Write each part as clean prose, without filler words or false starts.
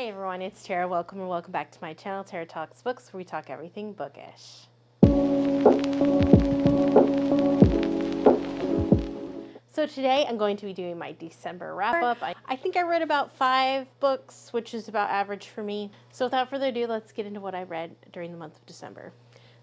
Hi everyone, it's Tara. Welcome and welcome back to my channel, Tara Talks Books, where we talk everything bookish. So today I'm going to be doing my December wrap-up. I think I read about 5 books, which is about average for me. So without further ado, let's get into what I read during the month of December.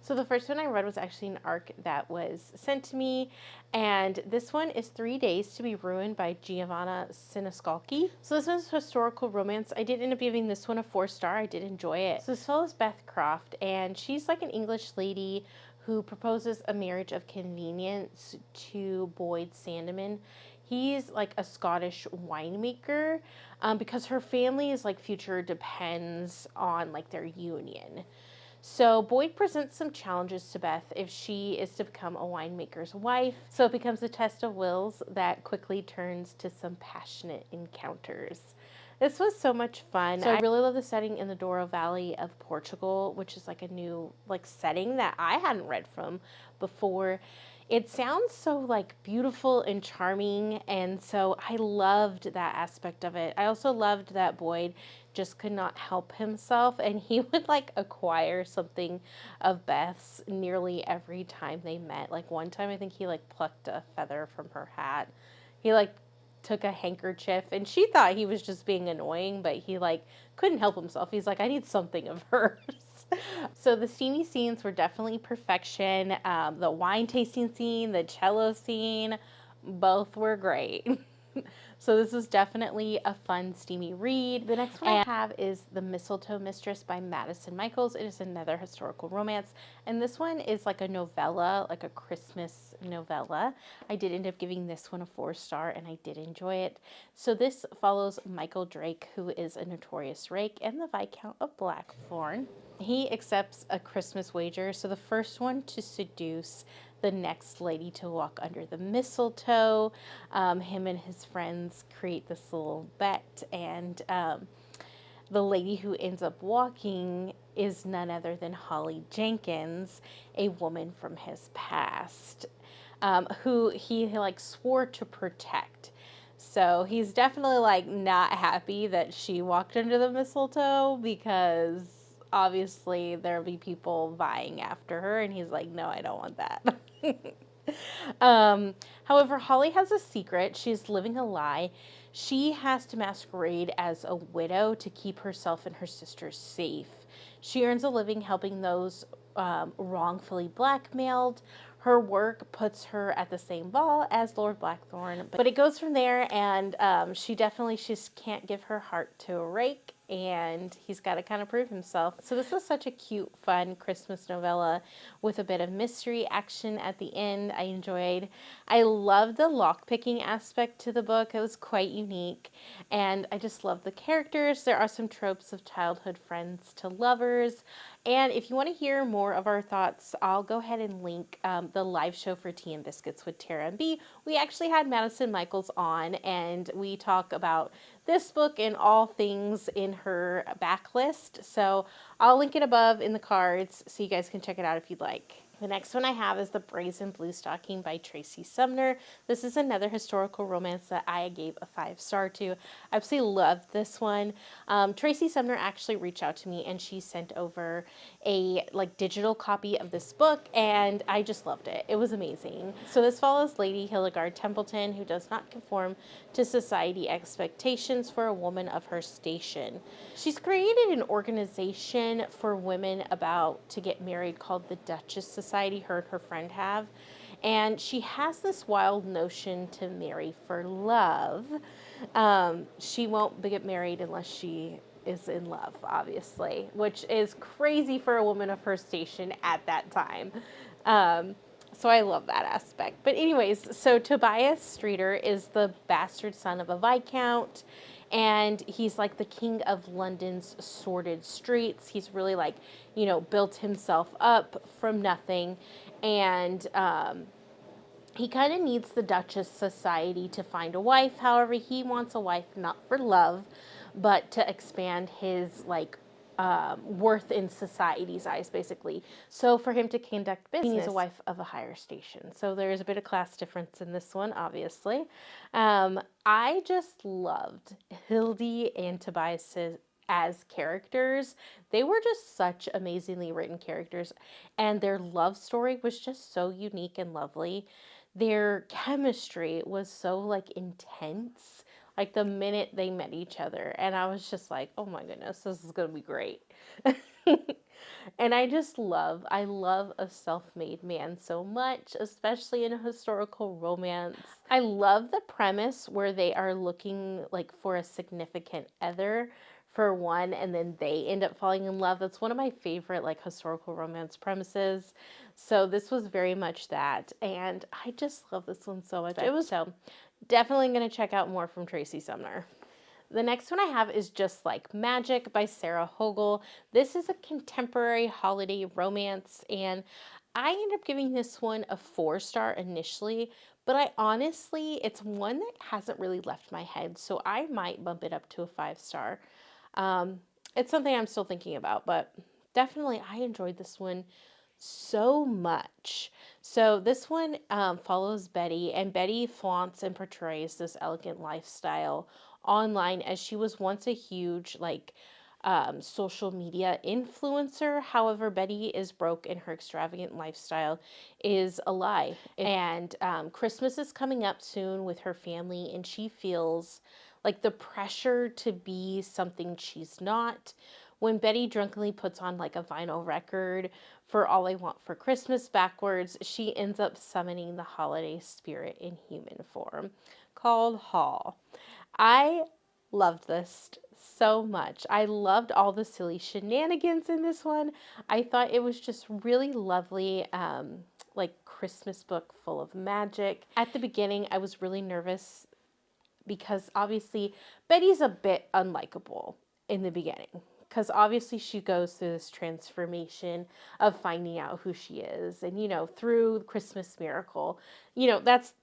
So the first one I read was actually an arc that was sent to me, and this one is 3 Days to be Ruined by Giovanna Siniscalchi. So this one's historical romance. I did end up giving this one a 4-star. I did enjoy it. So this follows Beth Croft, and she's like an English lady who proposes a marriage of convenience to Boyd Sandeman. He's like a Scottish winemaker because her family's like future depends on like their union. So Boyd presents some challenges to Beth if she is to become a winemaker's wife. So it becomes a test of wills that quickly turns to some passionate encounters. This was so much fun. So I really love the setting in the Douro Valley of Portugal, which is like a new like setting that I hadn't read from before. It sounds so like beautiful and charming, and so I loved that aspect of it. I also loved that Boyd just could not help himself, and he would like acquire something of Beth's nearly every time they met. Like one time I think he like plucked a feather from her hat. He like took a handkerchief, and she thought he was just being annoying, but he like couldn't help himself. He's like, I need something of hers. So the steamy scenes were definitely perfection. The wine tasting scene, the cello scene, both were great. So this is definitely a fun, steamy read. The next one I have is The Mistletoe Mistress by Madison Michaels. It is another historical romance, and this one is like a novella, like a Christmas novella. I did end up giving this one a 4-star, and I did enjoy it. So this follows Michael Drake, who is a notorious rake and the Viscount of Blackthorn. He accepts a Christmas wager, so the first one to seduce the next lady to walk under the mistletoe. Him and his friends create this little bet, and the lady who ends up walking is none other than Holly Jenkins, a woman from his past, who he like swore to protect. So he's definitely like not happy that she walked under the mistletoe, because obviously there'll be people vying after her, and he's like, no, I don't want that. However, Holly has a secret. She's living a lie. She has to masquerade as a widow to keep herself and her sisters safe. She earns a living helping those wrongfully blackmailed. Her work puts her at the same ball as Lord Blackthorn, but it goes from there, and she just can't give her heart to a rake, and he's got to kind of prove himself. So this was such a cute, fun Christmas novella with a bit of mystery action at the end. I enjoyed. I love the lockpicking aspect to the book. It was quite unique, and I just love the characters. There are some tropes of childhood friends to lovers, and if you want to hear more of our thoughts, I'll go ahead and link the live show for Tea and Biscuits with Tara and B. We actually had Madison Michaels on, and we talk about this book and all things in her backlist. So I'll link it above in the cards so you guys can check it out if you'd like. The next one I have is The Brazen Blue Stocking by Tracy Sumner. This is another historical romance that I gave a 5-star to. I absolutely loved this one. Tracy Sumner actually reached out to me, and she sent over a like digital copy of this book, and I just loved it. It was amazing. So this follows Lady Hildegarde Templeton, who does not conform to society expectations for a woman of her station. She's created an organization for women about to get married called the Duchess Society, her and her friend have. And she has this wild notion to marry for love. She won't get married unless she is in love, obviously, which is crazy for a woman of her station at that time. So I love that aspect. But anyways, so Tobias Streeter is the bastard son of a Viscount, and he's like the king of London's sordid streets. He's really like, you know, built himself up from nothing, and he kind of needs the Duchess Society to find a wife. However, he wants a wife not for love, but to expand his like worth in society's eyes, basically. So for him to conduct business, he needs a wife of a higher station. So there's a bit of class difference in this one, obviously. I just loved Hildy and Tobias's as characters. They were just such amazingly written characters, and their love story was just so unique and lovely. Their chemistry was so like intense, like the minute they met each other, and I was just like, oh my goodness, this is gonna be great. And I love a self-made man so much, especially in a historical romance. I love the premise where they are looking like for a significant other for one, and then they end up falling in love. That's one of my favorite like historical romance premises. So this was very much that, and I just love this one so much. It was so definitely going to check out more from Tracy Sumner. The next one I have is Just Like Magic by Sarah Hogel. This is a contemporary holiday romance, and I ended up giving this one a 4-star initially, but it's one that hasn't really left my head, so I might bump it up to a 5-star. It's something I'm still thinking about, but definitely I enjoyed this one so much. So this one follows Betty, and Betty flaunts and portrays this elegant lifestyle online as she was once a huge social media influencer. However, Betty is broke and her extravagant lifestyle is a lie. And Christmas is coming up soon with her family, and she feels like the pressure to be something she's not. When Betty drunkenly puts on like a vinyl record for All I Want for Christmas backwards, she ends up summoning the holiday spirit in human form, called Hall. I loved this so much. I loved all the silly shenanigans in this one. I thought it was just really lovely, like Christmas book full of magic. At the beginning, I was really nervous because obviously Betty's a bit unlikable in the beginning, because obviously she goes through this transformation of finding out who she is, and through Christmas Miracle, that's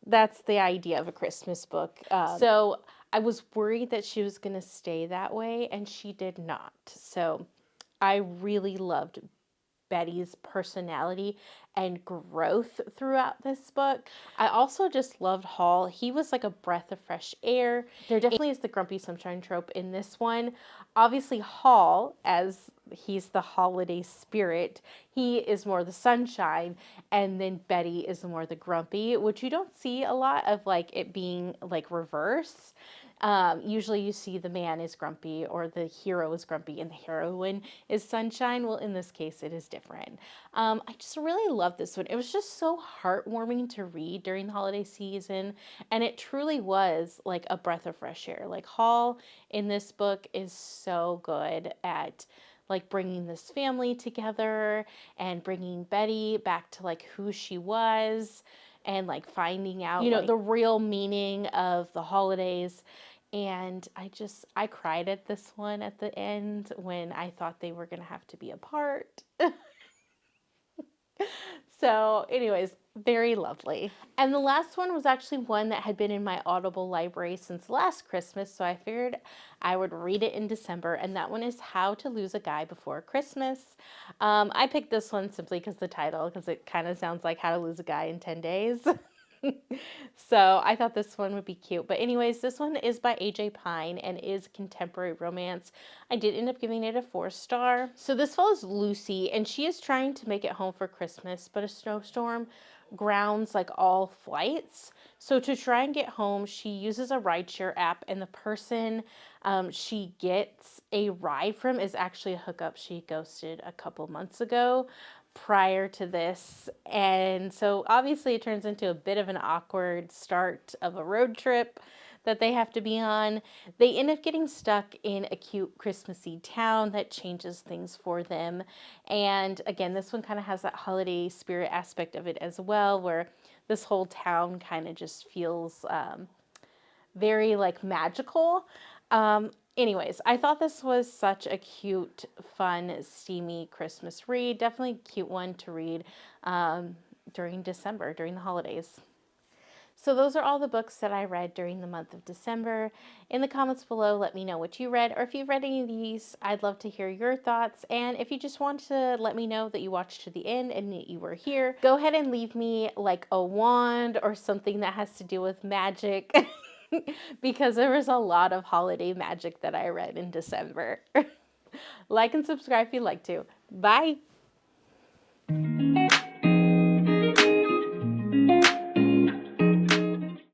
the idea of a Christmas book. So I was worried that she was going to stay that way, and she did not. So I really loved Betty's personality and growth throughout this book. I also just loved Hall. He was like a breath of fresh air. There definitely is the grumpy sunshine trope in this one. Obviously, Hall, as he's the holiday spirit, he is more the sunshine, and then Betty is more the grumpy, which you don't see a lot of like it being like reverse. Usually you see the man is grumpy or the hero is grumpy and the heroine is sunshine. Well, in this case, it is different. I just really love this one. It was just so heartwarming to read during the holiday season, and it truly was like a breath of fresh air. Like Hall in this book is so good at like bringing this family together and bringing Betty back to like who she was, and like finding out the real meaning of the holidays. And I cried at this one at the end when I thought they were going to have to be apart. So anyways, very lovely. And the last one was actually one that had been in my Audible library since last Christmas, so I figured I would read it in December, and that one is How to Lose a Guy Before Christmas. I picked this one simply because the title, because it kind of sounds like How to Lose a Guy in 10 Days. So I thought this one would be cute. But anyways, this one is by AJ Pine and is contemporary romance. I did end up giving it a 4-star. So this follows Lucy, and she is trying to make it home for Christmas, but a snowstorm grounds like all flights. So to try and get home, she uses a rideshare app, and the person she gets a ride from is actually a hookup she ghosted a couple months ago prior to this. And so obviously it turns into a bit of an awkward start of a road trip that they have to be on. They end up getting stuck in a cute Christmassy town that changes things for them. And again, this one kind of has that holiday spirit aspect of it as well, where this whole town kind of just feels very like magical. Anyways, I thought this was such a cute, fun, steamy Christmas read. Definitely a cute one to read during December, during the holidays. So those are all the books that I read during the month of December. In the comments below, let me know what you read, or if you've read any of these, I'd love to hear your thoughts. And if you just want to let me know that you watched to the end and that you were here, go ahead and leave me like a wand or something that has to do with magic because there was a lot of holiday magic that I read in December. Like and subscribe if you'd like to. Bye.